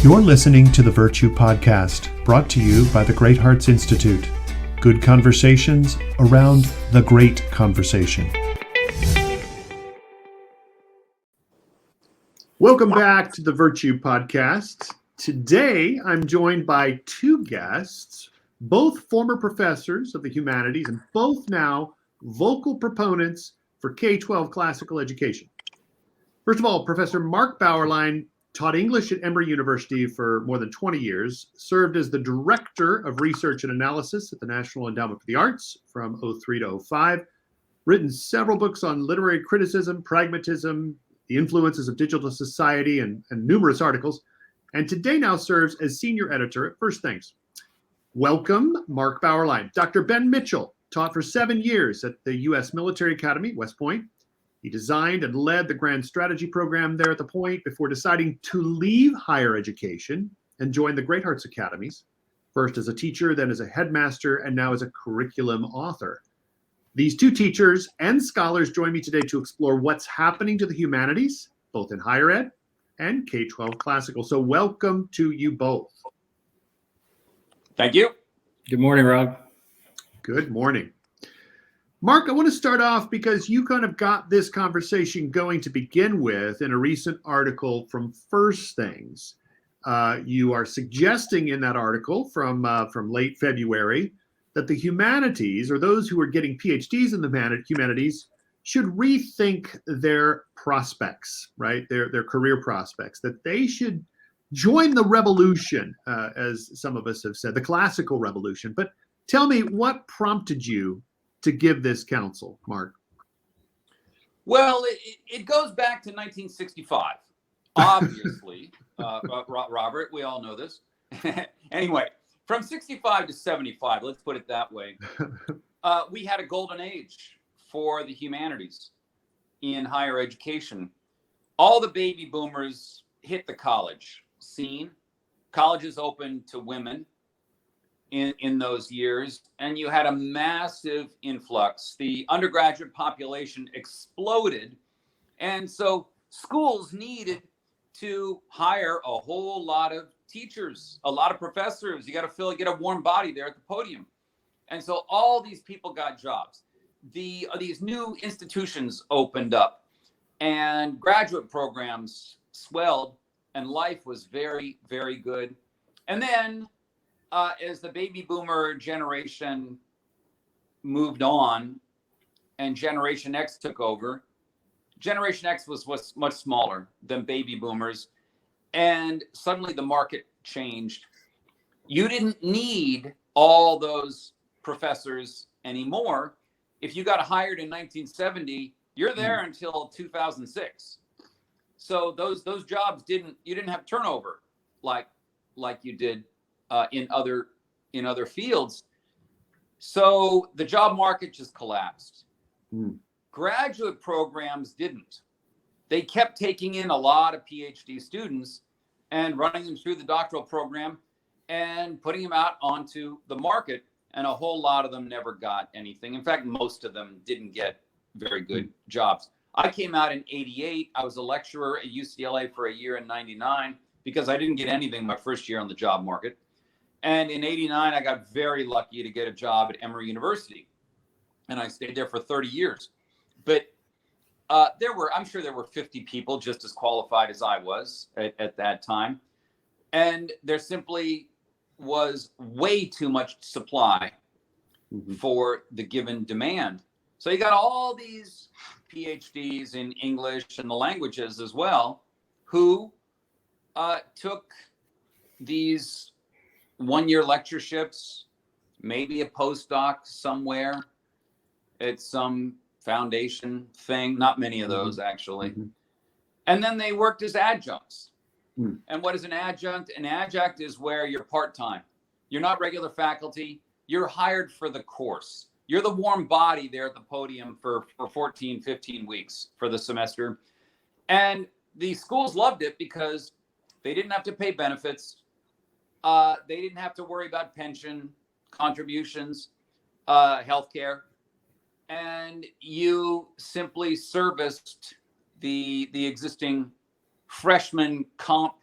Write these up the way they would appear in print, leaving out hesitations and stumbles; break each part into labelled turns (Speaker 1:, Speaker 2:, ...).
Speaker 1: You're listening to the Virtue Podcast, brought to you by the Great Hearts Institute. Good conversations around the great conversation. Welcome back to the Virtue Podcast. Today, I'm joined by two guests, both former professors of the humanities and both now vocal proponents for K-12 classical education. First of all, Professor Mark Bauerlein taught English at Emory University for more than 20 years, served as the Director of Research and Analysis at the National Endowment for the Arts from 2003 to 2005, written several books on literary criticism, pragmatism, the influences of digital society, and numerous articles, and today now serves as Senior Editor at First Things. Welcome, Mark Bauerlein. Dr. Ben Mitchell taught for 7 years at the U.S. Military Academy, West Point. He designed and led the Grand Strategy program there at the Point before deciding to leave higher education and join the Great Hearts Academies, first as a teacher, then as a headmaster, and now as a curriculum author. These two teachers and scholars join me today to explore what's happening to the humanities, both in higher ed and K-12 classical. So welcome to you both.
Speaker 2: Thank you.
Speaker 3: Good morning, Rob.
Speaker 1: Good morning. Mark, I want to start off because you kind of got this conversation going to begin with in a recent article from First Things. You are suggesting in that article from late February that the humanities, or those who are getting PhDs in the humanities, should rethink their prospects, right? Their career prospects, that they should join the revolution, as some of us have said, the classical revolution. But tell me, what prompted you to give this counsel, Mark?
Speaker 2: Well, it goes back to 1965, obviously. Robert, we all know this. Anyway, from 65 to 75, let's put it that way, we had a golden age for the humanities in higher education. All the baby boomers hit the college scene. Colleges opened to women in those years, and you had a massive influx. The undergraduate population exploded, and so schools needed to hire a whole lot of teachers, a lot of professors. You got to get a warm body there at the podium. And so all these people got jobs. These new institutions opened up, and graduate programs swelled, and life was very, very good. And then as the baby boomer generation moved on and Generation X took over, Generation X was much smaller than baby boomers. And suddenly the market changed. You didn't need all those professors anymore. If you got hired in 1970, you're there until 2006. So those jobs you didn't have turnover like you did in other fields. So the job market just collapsed. Graduate programs didn't. They kept taking in a lot of PhD students and running them through the doctoral program and putting them out onto the market. And a whole lot of them never got anything. In fact, most of them didn't get very good jobs. I came out in 88. I was a lecturer at UCLA for a year in 99 because I didn't get anything my first year on the job market. And in 89, I got very lucky to get a job at Emory University. And I stayed there for 30 years. But I'm sure there were 50 people just as qualified as I was at that time. And there simply was way too much supply for the given demand. So you got all these PhDs in English and the languages as well, who took these one-year lectureships, maybe a postdoc somewhere at some foundation thing, not many of those actually. And then they worked as adjuncts. And what is an adjunct? An adjunct is where you're part-time. You're not regular faculty. You're hired for the course. You're the warm body there at the podium for 14, 15 weeks for the semester. And the schools loved it because they didn't have to pay benefits. They didn't have to worry about pension contributions, healthcare. And you simply serviced the existing freshman comp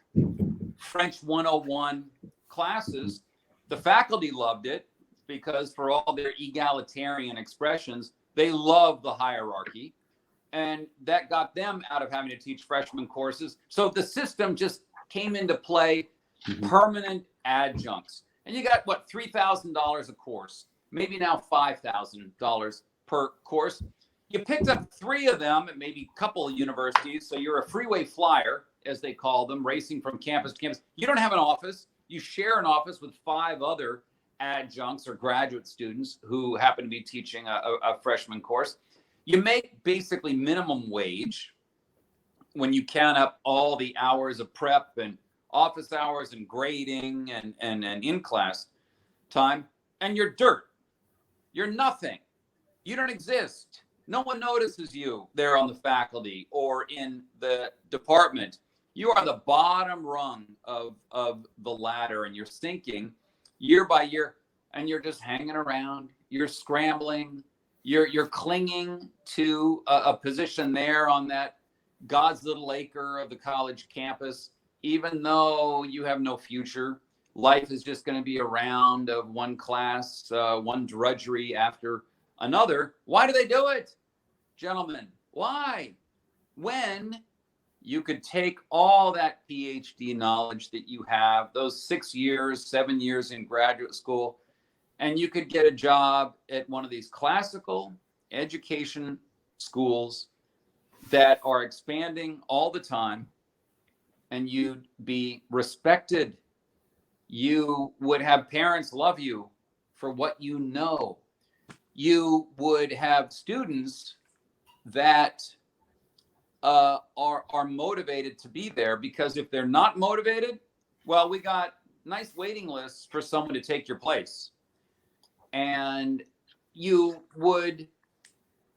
Speaker 2: French 101 classes. The faculty loved it because for all their egalitarian expressions, they love the hierarchy. And that got them out of having to teach freshman courses. So the system just came into play, permanent adjuncts. And you got, what, $3,000 a course, maybe now $5,000 per course. You picked up 3 of them at maybe a couple of universities. So you're a freeway flyer, as they call them, racing from campus to campus. You don't have an office. You share an office with 5 other adjuncts or graduate students who happen to be teaching a freshman course. You make basically minimum wage when you count up all the hours of prep and office hours and grading and in-class time, and you're dirt. You're nothing. You don't exist. No one notices you there on the faculty or in the department. You are the bottom rung of the ladder, and you're sinking year by year, and you're just hanging around. You're scrambling. You're clinging to a position there on that God's little acre of the college campus, even though you have no future. Life is just going to be a round of one class, one drudgery after another. Why do they do it, gentlemen? Why? When you could take all that PhD knowledge that you have, those 6 years, 7 years in graduate school, and you could get a job at one of these classical education schools that are expanding all the time, and you'd be respected. You would have parents love you for what you know. You would have students that are motivated to be there, because if they're not motivated, well, we got nice waiting lists for someone to take your place. And you would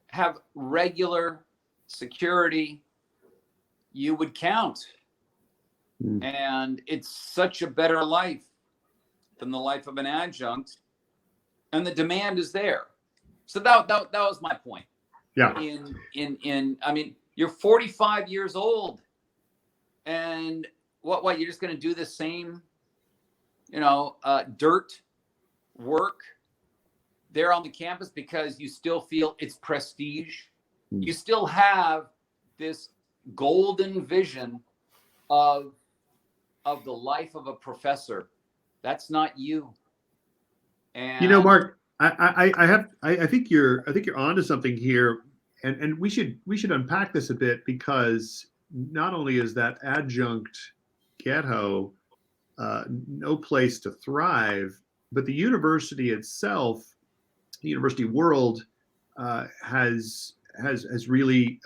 Speaker 2: have regular security. You would count. And it's such a better life than the life of an adjunct. And the demand is there. So that was my point.
Speaker 1: Yeah.
Speaker 2: I mean, you're 45 years old, and what you're just going to do the same, dirt work there on the campus because you still feel it's prestige. You still have this golden vision of the life of a professor. That's not you. And
Speaker 1: Mark, I think you're onto something here, and we should unpack this a bit, because not only is that adjunct ghetto no place to thrive, but the university itself, the university world, has really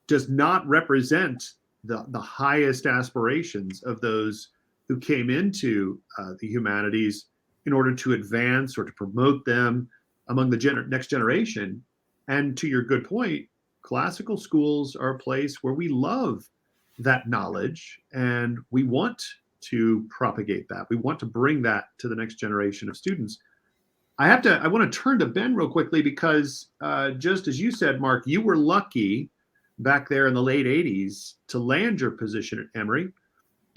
Speaker 1: does not represent the highest aspirations of those who came into the humanities in order to advance or to promote them among the next generation. And to your good point, classical schools are a place where we love that knowledge, and we want to propagate that. We want to bring that to the next generation of students. I want to turn to Ben real quickly, because just as you said, Mark, you were lucky back there in the late 80s to land your position at Emory.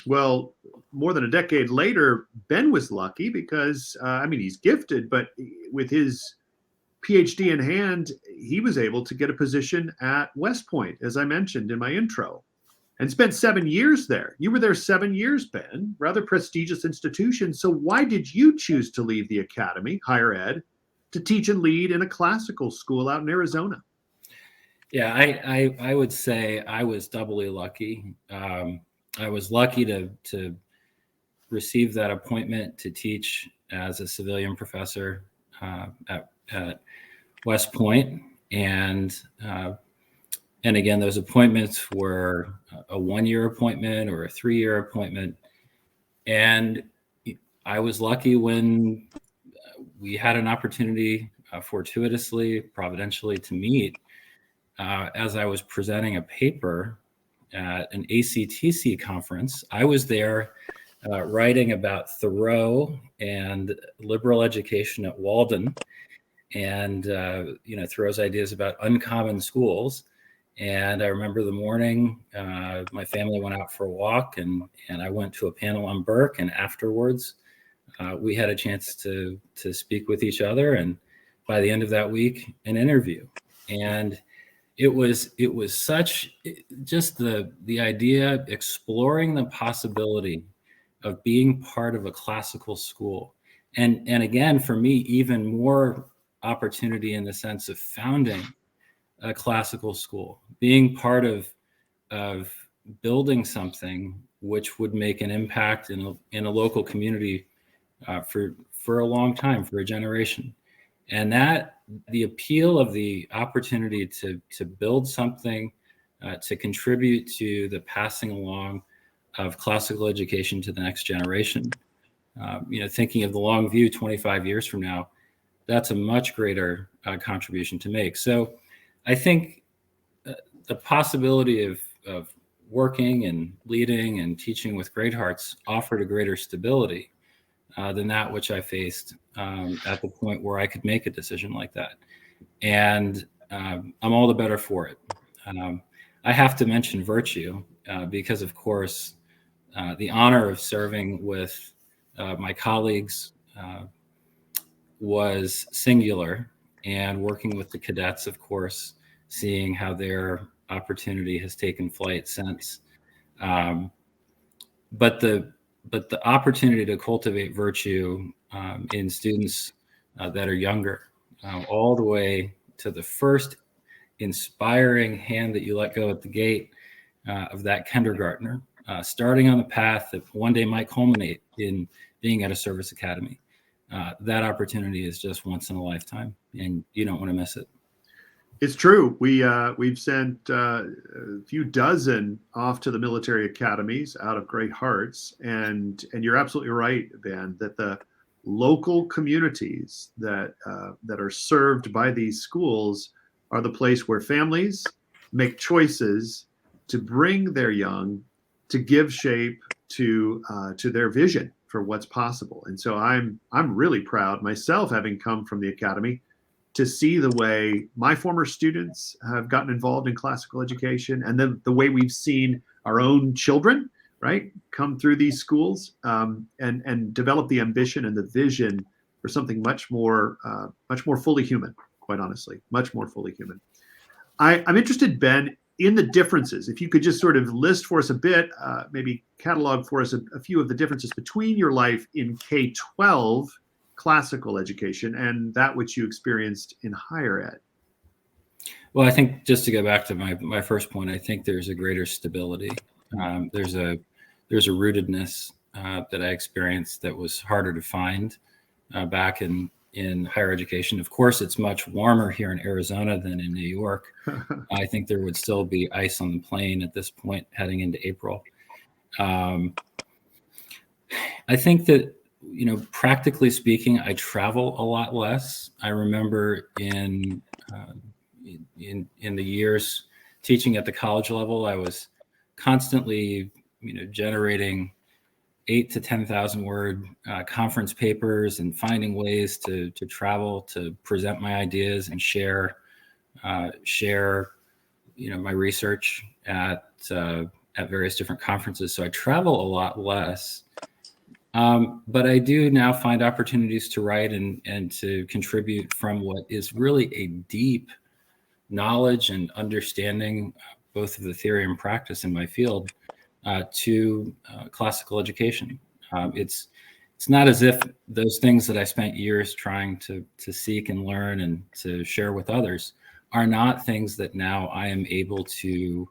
Speaker 1: Well, more than a decade later, Ben was lucky because, he's gifted, but with his PhD in hand, he was able to get a position at West Point, as I mentioned in my intro, and spent 7 years there. You were there 7 years, Ben, rather prestigious institution. So why did you choose to leave the academy, higher ed, to teach and lead in a classical school out in Arizona?
Speaker 3: Yeah, I would say I was doubly lucky. I was lucky to receive that appointment to teach as a civilian professor at West Point, and again, those appointments were a 1-year appointment or a 3-year appointment, and I was lucky when we had an opportunity, fortuitously, providentially, to meet as I was presenting a paper at an ACTC conference. I was there writing about Thoreau and liberal education at Walden, and Thoreau's ideas about uncommon schools. And I remember the morning, my family went out for a walk, and I went to a panel on Burke. And afterwards, we had a chance to speak with each other. And by the end of that week, an interview. And it was such just the idea, exploring the possibility of being part of a classical school. And again, for me, even more opportunity in the sense of founding a classical school, being part of building something which would make an impact in a local community for a long time, for a generation. And that the appeal of the opportunity to build something, to contribute to the passing along of classical education to the next generation, thinking of the long view 25 years from now, that's a much greater contribution to make. So I think the possibility of working and leading and teaching with Great Hearts offered a greater stability than that which I faced at the point where I could make a decision like that. And I'm all the better for it. I have to mention virtue because, of course, the honor of serving with my colleagues was singular, and working with the cadets, of course, seeing how their opportunity has taken flight since. But the opportunity to cultivate virtue in students that are younger, all the way to the first inspiring hand that you let go at the gate of that kindergartner, starting on the path that one day might culminate in being at a service academy. That opportunity is just once in a lifetime, and you don't want to miss it.
Speaker 1: It's true. We've sent a few dozen off to the military academies out of Great Hearts, and you're absolutely right, Ben, that the local communities that are served by these schools are the place where families make choices to bring their young to give shape to their vision for what's possible. And so I'm really proud myself, having come from the academy, to see the way my former students have gotten involved in classical education, and then the way we've seen our own children, right, come through these schools and develop the ambition and the vision for something much more fully human, quite honestly, much more fully human. I'm interested, Ben, in the differences. If you could just sort of list for us a bit, maybe catalog for us a few of the differences between your life in K-12 classical education and that which you experienced in higher ed.
Speaker 3: Well, I think, just to go back to my first point, I think there's a greater stability. There's a rootedness that I experienced that was harder to find back in higher education. Of course, it's much warmer here in Arizona than in New York. I think there would still be ice on the plane at this point heading into April. I think that, practically speaking, I travel a lot less. I remember in the years teaching at the college level, I was constantly, generating 8,000 to 10,000 word conference papers and finding ways to travel to present my ideas and share my research at various different conferences. So I travel a lot less. But I do now find opportunities to write and to contribute from what is really a deep knowledge and understanding, both of the theory and practice in my field, to classical education. It's not as if those things that I spent years trying to seek and learn and to share with others are not things that now I am able to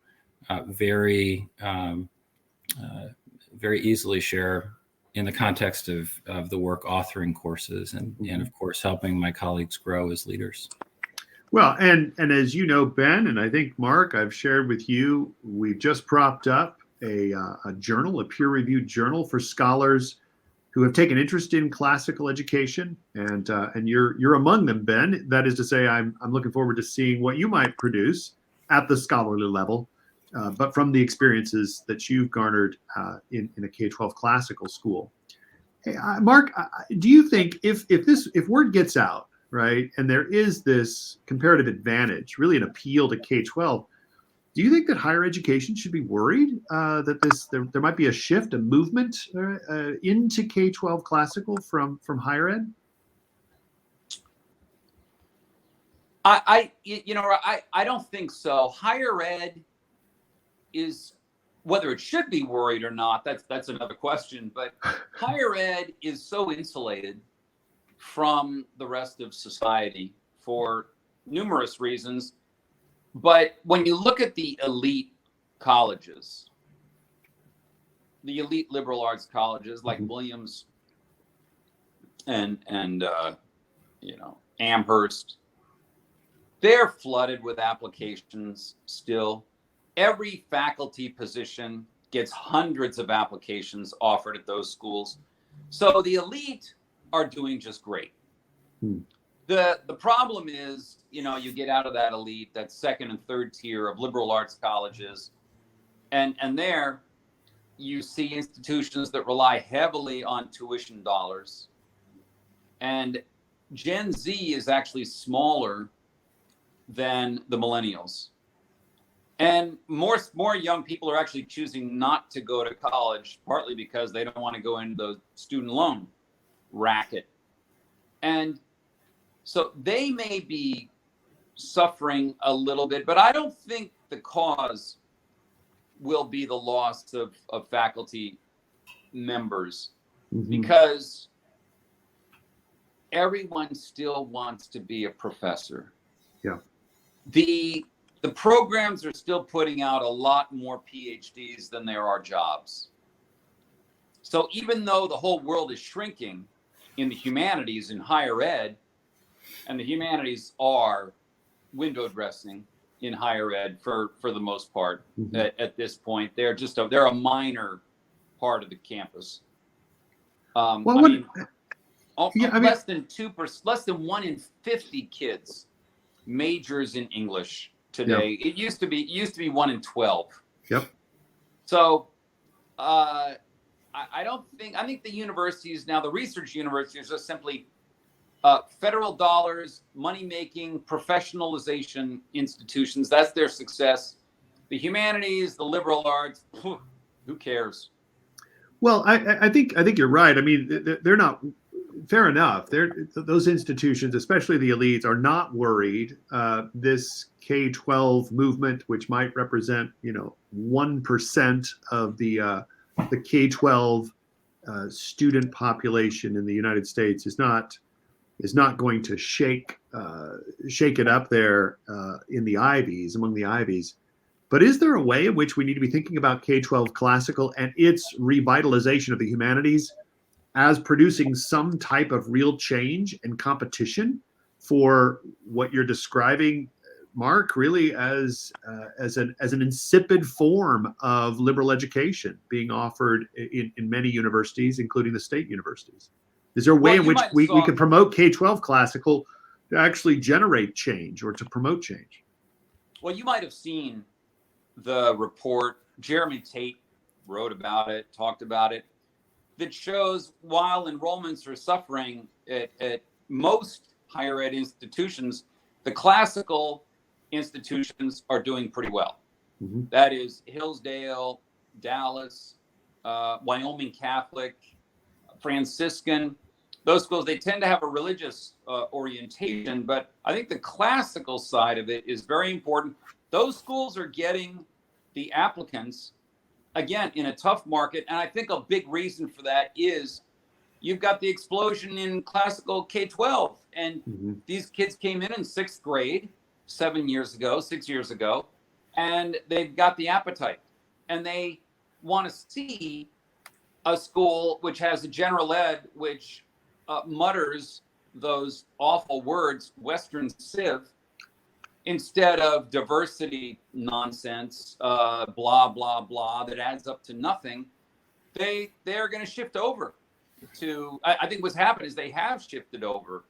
Speaker 3: very easily share in the context of the work authoring courses and of course helping my colleagues grow as leaders.
Speaker 1: Well, and as you know, Ben, and I think Mark, I've shared with you, we've just propped up a journal, a peer-reviewed journal for scholars who have taken interest in classical education, and you're among them, Ben. That is to say, I'm looking forward to seeing what you might produce at the scholarly level, but from the experiences that you've garnered in a K-12 classical school. Hey, Mark, do you think if word gets out, right, and there is this comparative advantage, really an appeal to K-12, Do you think that higher education should be worried that there might be a shift, a movement into K-12 classical from higher ed?
Speaker 2: I don't think so. Higher ed is, whether it should be worried or not, that's another question. But higher ed is so insulated from the rest of society for numerous reasons. But when you look at the elite colleges, the elite liberal arts colleges like Williams and Amherst, they're flooded with applications still. Every faculty position gets hundreds of applications offered at those schools. So the elite are doing just great. The problem is, you get out of that elite, that second and third tier of liberal arts colleges, and there you see institutions that rely heavily on tuition dollars. And Gen Z is actually smaller than the millennials. And more young people are actually choosing not to go to college, partly because they don't want to go into the student loan racket. And so they may be suffering a little bit, but I don't think the cause will be the loss of faculty members, because everyone still wants to be a professor.
Speaker 1: Yeah.
Speaker 2: The programs are still putting out a lot more PhDs than there are jobs. So even though the whole world is shrinking in the humanities in higher ed, and the humanities are window dressing in higher ed for the most part at this point, they're a minor part of the campus. Less than 2%, less than 1 in 50 kids majors in English today. It used to be 1 in 12.
Speaker 1: Yep.
Speaker 2: So I think the universities now, the research universities, are simply federal dollars, money-making, professionalization institutions. That's their success. The humanities, the liberal arts, who cares?
Speaker 1: Well, I think you're right. I mean, they're not. Fair enough. Those institutions, especially the elites, are not worried. This K-12 movement, which might represent 1% of the K-12 student population in the United States, is not going to shake it up there in the Ivies, among the Ivies. But is there a way in which we need to be thinking about K-12 classical and its revitalization of the humanities as producing some type of real change and competition for what you're describing, Mark, really as an insipid form of liberal education being offered in many universities, including the state universities? Is there a way in which we can promote K-12 classical to actually generate change or to promote change?
Speaker 2: Well, you might have seen the report. Jeremy Tate wrote about it, talked about it, that shows while enrollments are suffering at most higher ed institutions, the classical institutions are doing pretty well. That is Hillsdale, Dallas, Wyoming Catholic, Franciscan. Those schools, they tend to have a religious orientation, but I think the classical side of it is very important. Those schools are getting the applicants, again, in a tough market. And I think a big reason for that is you've got the explosion in classical K-12. And these kids came in 6th grade 6 years ago, and they've got the appetite. And they want to see a school which has a general ed, which mutters those awful words, Western Civ, instead of diversity nonsense, blah, blah, blah, that adds up to nothing. They're going to shift over to, I think what's happened is they have shifted over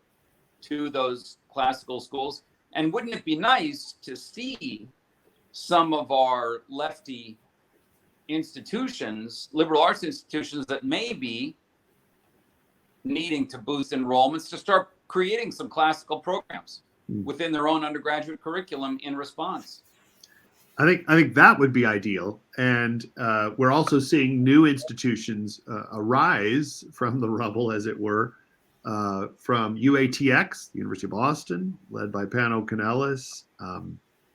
Speaker 2: to those classical schools. And wouldn't it be nice to see some of our lefty institutions, liberal arts institutions that may be needing to boost enrollments, to start creating some classical programs within their own undergraduate curriculum in response?
Speaker 1: I think that would be ideal, and we're also seeing new institutions arise from the rubble, as it were, from UATX, the University of Boston, led by Pano Canellis,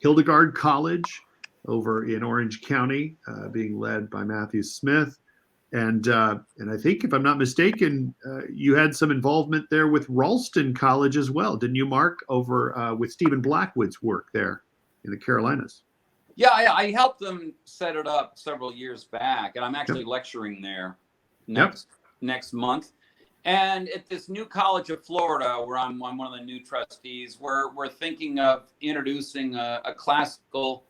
Speaker 1: Hildegard College over in Orange County, being led by Matthew Smith, and I think, if I'm not mistaken, you had some involvement there with Ralston College as well, didn't you, Mark? Over with Stephen Blackwood's work there in the Carolinas.
Speaker 2: Yeah, I helped them set it up several years back, and I'm actually lecturing there next month. And at this new college of Florida, where I'm one of the new trustees, we're thinking of introducing a classical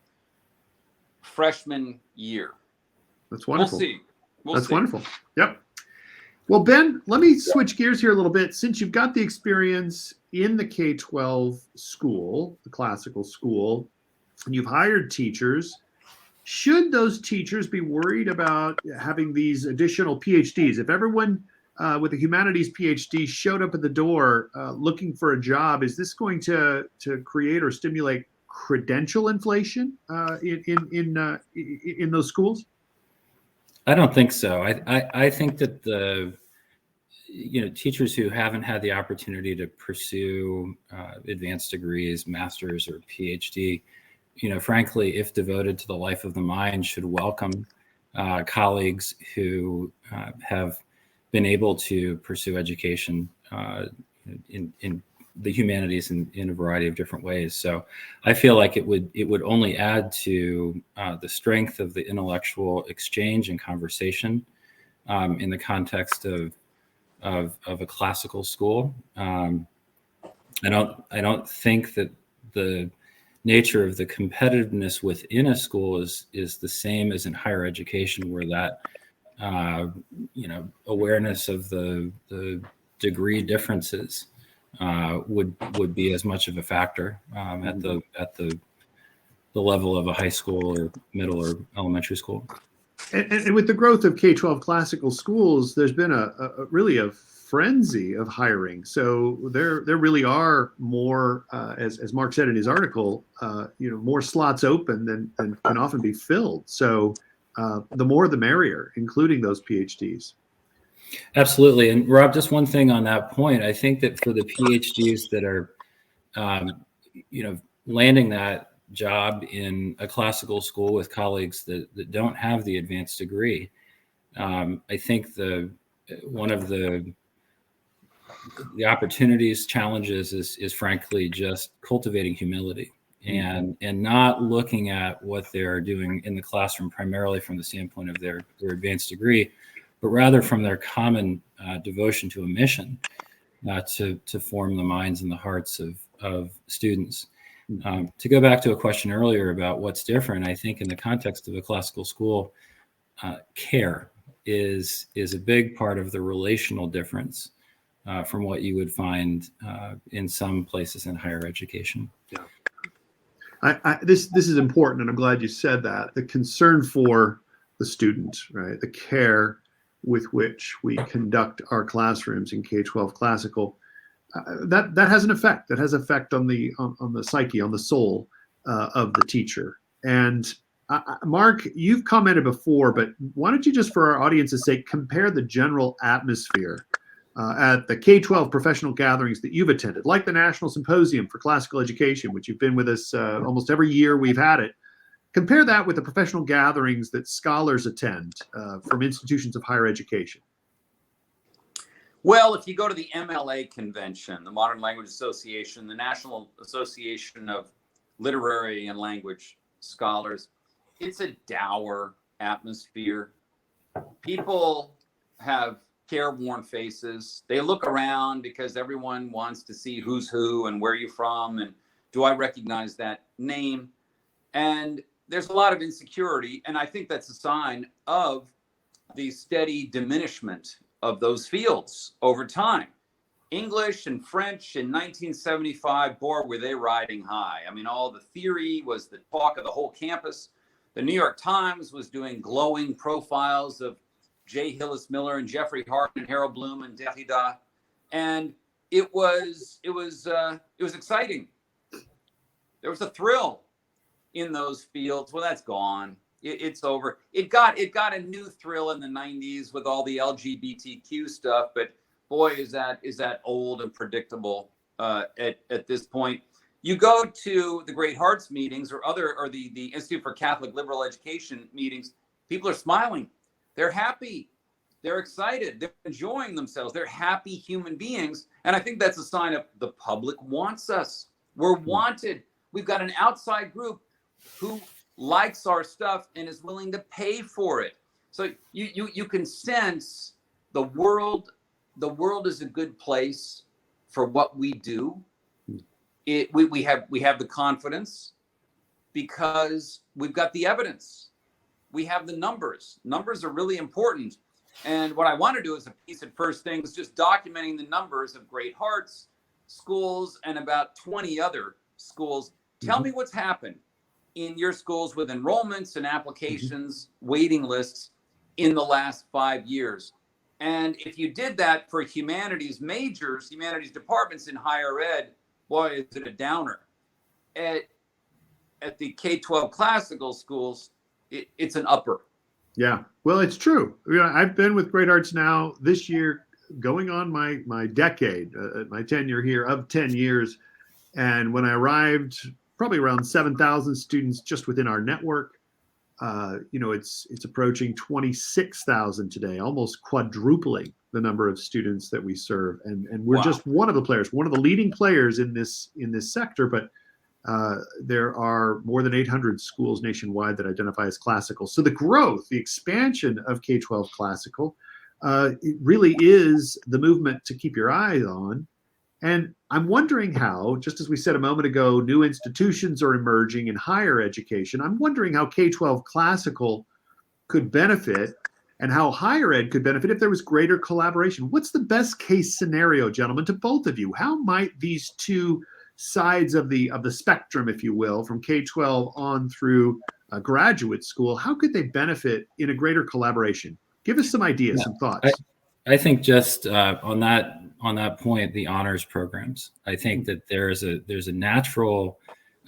Speaker 2: freshman year.
Speaker 1: That's wonderful.
Speaker 2: We'll see.
Speaker 1: That's wonderful. Yep. Well, Ben, let me switch gears here a little bit. Since you've got the experience in the K-12 school, the classical school, and you've hired teachers, should those teachers be worried about having these additional PhDs? If everyone with a humanities PhD showed up at the door looking for a job, is this going to create or stimulate credential inflation in those schools?
Speaker 3: I don't think so. I think that the teachers who haven't had the opportunity to pursue advanced degrees, master's or PhD, frankly, if devoted to the life of the mind, should welcome colleagues who have been able to pursue education in the humanities in a variety of different ways. So I feel like it would only add to the strength of the intellectual exchange and conversation in the context of a classical school. I don't think that the nature of the competitiveness within a school is the same as in higher education, where that awareness of the degree differences would be as much of a factor at the level of a high school or middle or elementary school.
Speaker 1: And with the growth of K-12 classical schools, there's been a really a frenzy of hiring. So there really are more, as Mark said in his article, more slots open than can often be filled. So the more the merrier, including those PhDs.
Speaker 3: Absolutely. And Rob, just one thing on that point, I think that for the PhDs that are, landing that job in a classical school with colleagues that don't have the advanced degree, I think one of the opportunities, challenges is frankly just cultivating humility and not looking at what they're doing in the classroom primarily from the standpoint of their advanced degree, but rather from their common devotion to a mission to form the minds and the hearts of students. To go back to a question earlier about what's different, I think in the context of a classical school, care is a big part of the relational difference from what you would find in some places in higher education.
Speaker 1: Yeah. This is important, and I'm glad you said that. The concern for the student, right? The care with which we conduct our classrooms in K-12 classical, that has an effect. That has effect on the psyche, on the soul of the teacher. And Mark, you've commented before, but why don't you just, for our audience's sake, compare the general atmosphere at the K-12 professional gatherings that you've attended, like the National Symposium for Classical Education, which you've been with us almost every year we've had it. Compare that with the professional gatherings that scholars attend from institutions of higher education.
Speaker 2: Well, if you go to the MLA convention, the Modern Language Association, the National Association of Literary and Language Scholars, it's a dour atmosphere. People have careworn faces. They look around because everyone wants to see who's who and where you're from and do I recognize that name? And there's a lot of insecurity, and I think that's a sign of the steady diminishment of those fields over time. English and French in 1975, boy, were they riding high. I mean, all the theory was the talk of the whole campus. The New York Times was doing glowing profiles of J. Hillis Miller and Jeffrey Hart and Harold Bloom and Derrida, and it was exciting. There was a thrill. in those fields, well, that's gone. It's over. It got a new thrill in the 90s with all the LGBTQ stuff, but boy, is that old and predictable at this point. You go to the Great Hearts meetings or the Institute for Catholic Liberal Education meetings, people are smiling. They're happy. They're excited. They're enjoying themselves. They're happy human beings. And I think that's a sign of the public wants us. We're wanted. We've got an outside group who likes our stuff and is willing to pay for it. So you can sense the world is a good place for what we do. We have the confidence because we've got the evidence. We have the numbers. Numbers are really important. And what I want to do is a piece at First Things, just documenting the numbers of Great Hearts schools and about 20 other schools. Tell me what's happened in your schools with enrollments and applications, waiting lists in the last 5 years. And if you did that for humanities majors, humanities departments in higher ed, boy, is it a downer. At the K-12 classical schools, it's an upper.
Speaker 1: Yeah, well, it's true. I've been with Great Hearts now this year, going on my decade, my tenure here of 10 years. And when I arrived, probably around 7,000 students just within our network. It's approaching 26,000 today, almost quadrupling the number of students that we serve. And we're just one of the players, one of the leading players in this sector. But there are more than 800 schools nationwide that identify as classical. So the growth, the expansion of K-12 classical, it really is the movement to keep your eye on. And I'm wondering how, just as we said a moment ago, new institutions are emerging in higher education. I'm wondering how K-12 classical could benefit and how higher ed could benefit if there was greater collaboration. What's the best case scenario, gentlemen, to both of you? How might these two sides of the spectrum, if you will, from K-12 on through graduate school, how could they benefit in a greater collaboration? Give us some ideas, some thoughts.
Speaker 3: I think just on that point, the honors programs. I think that there's a natural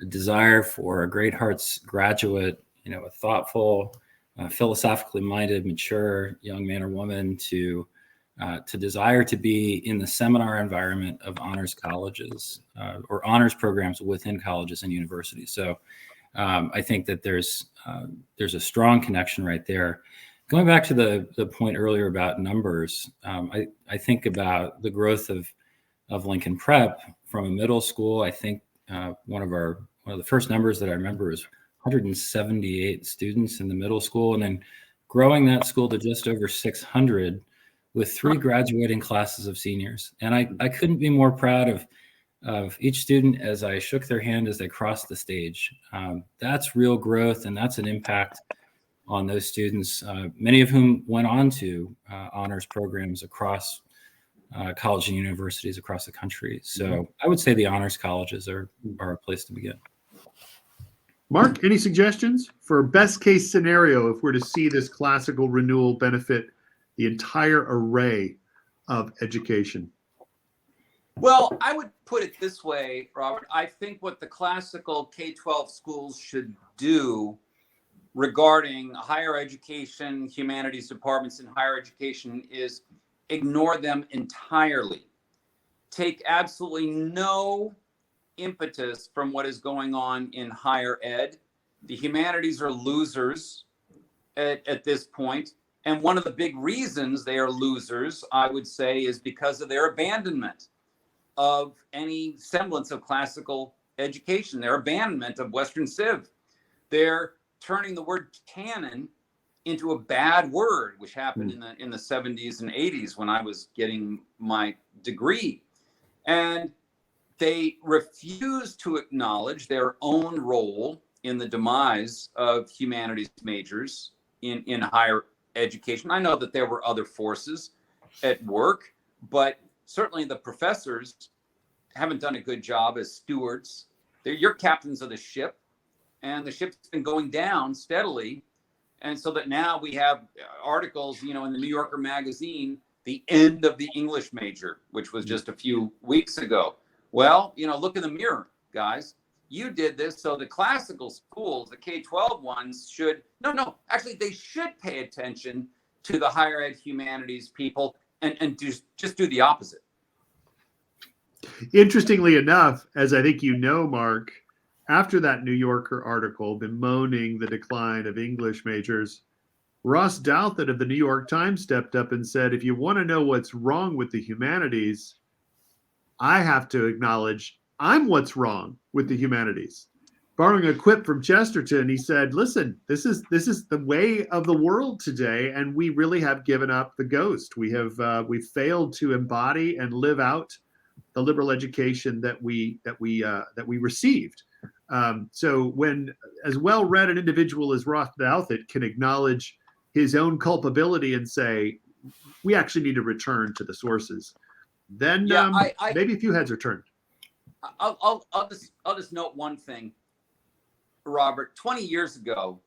Speaker 3: desire for a Great Hearts graduate, a thoughtful, philosophically minded, mature young man or woman to desire to be in the seminar environment of honors colleges or honors programs within colleges and universities. So I think that there's a strong connection right there. Going back to the point earlier about numbers, I think about the growth of Lincoln Prep from a middle school. I think one of the first numbers that I remember is 178 students in the middle school, and then growing that school to just over 600 with 3 graduating classes of seniors. And I couldn't be more proud of each student as I shook their hand as they crossed the stage. That's real growth, and that's an impact on those students, many of whom went on to honors programs across college and universities across the country. So I would say the honors colleges are a place to begin.
Speaker 1: Mark, any suggestions for best case scenario if we're to see this classical renewal benefit the entire array of education?
Speaker 2: Well, I would put it this way, Robert. I think what the classical K-12 schools should do regarding higher education, humanities departments in higher education is ignore them entirely. Take absolutely no impetus from what is going on in higher ed. The humanities are losers at this point. And one of the big reasons they are losers, I would say, is because of their abandonment of any semblance of classical education, their abandonment of Western Civ. They're turning the word canon into a bad word, which happened in the 70s and 80s when I was getting my degree. And they refuse to acknowledge their own role in the demise of humanities majors in higher education. I know that there were other forces at work, but certainly the professors haven't done a good job as stewards. You're captains of the ship, and the ship's been going down steadily. And so that now we have articles, in the New Yorker magazine, the end of the English major, which was just a few weeks ago. Well, look in the mirror, guys. you did this, so the classical schools, the K-12 ones should, actually they should pay attention to the higher ed humanities people and just do the opposite.
Speaker 1: Interestingly enough, as I think you know, Mark, after that New Yorker article bemoaning the decline of English majors, Ross Douthat of the New York Times stepped up and said, if you want to know what's wrong with the humanities, I have to acknowledge I'm what's wrong with the humanities. Borrowing a quip from Chesterton, he said, listen, this is the way of the world today, and we really have given up the ghost. We've failed to embody and live out the liberal education that we received. So when as well-read an individual as Ross Douthat can acknowledge his own culpability and say, we actually need to return to the sources, then maybe a few heads are turned.
Speaker 2: I'll just note one thing, Robert. 20 years ago,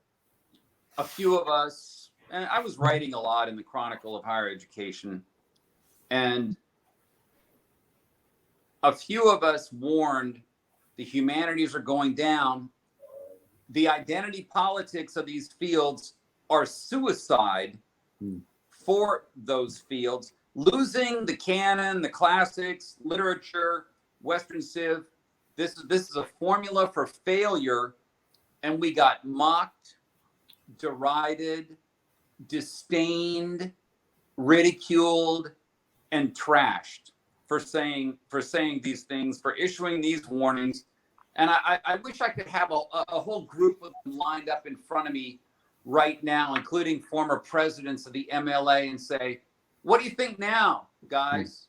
Speaker 2: a few of us, and I was writing a lot in the Chronicle of Higher Education, and a few of us warned the humanities are going down. The identity politics of these fields are suicide for those fields. Losing the canon, the classics, literature, Western Civ, this is a formula for failure, and we got mocked, derided, disdained, ridiculed, and trashed for saying these things, for issuing these warnings. And I wish I could have a whole group of them lined up in front of me right now, including former presidents of the MLA, and say, what do you think now, guys?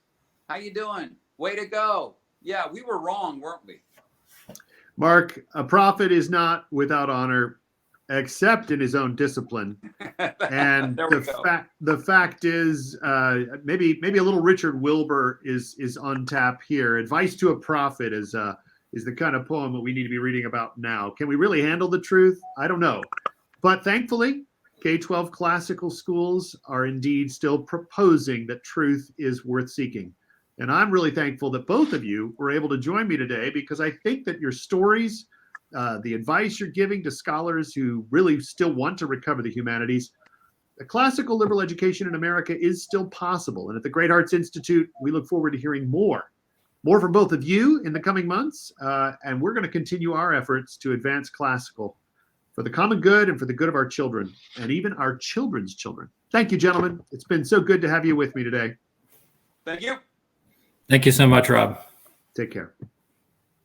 Speaker 2: How you doing? Way to go. Yeah, we were wrong, weren't we?
Speaker 1: Mark, a prophet is not without honor, except in his own discipline. And the fact is, maybe a little Richard Wilbur is on tap here. Advice to a Prophet is the kind of poem that we need to be reading about now. Can we really handle the truth? I don't know. But thankfully, K-12 classical schools are indeed still proposing that truth is worth seeking. And I'm really thankful that both of you were able to join me today, because I think that your stories, the advice you're giving to scholars who really still want to recover the humanities, the classical liberal education in America is still possible. And at the Great Hearts Institute, we look forward to hearing more from both of you in the coming months. And we're going to continue our efforts to advance classical for the common good and for the good of our children and even our children's children. Thank you, gentlemen. It's been so good to have you with me today.
Speaker 2: Thank you.
Speaker 3: Thank you so much, Rob.
Speaker 1: Take care.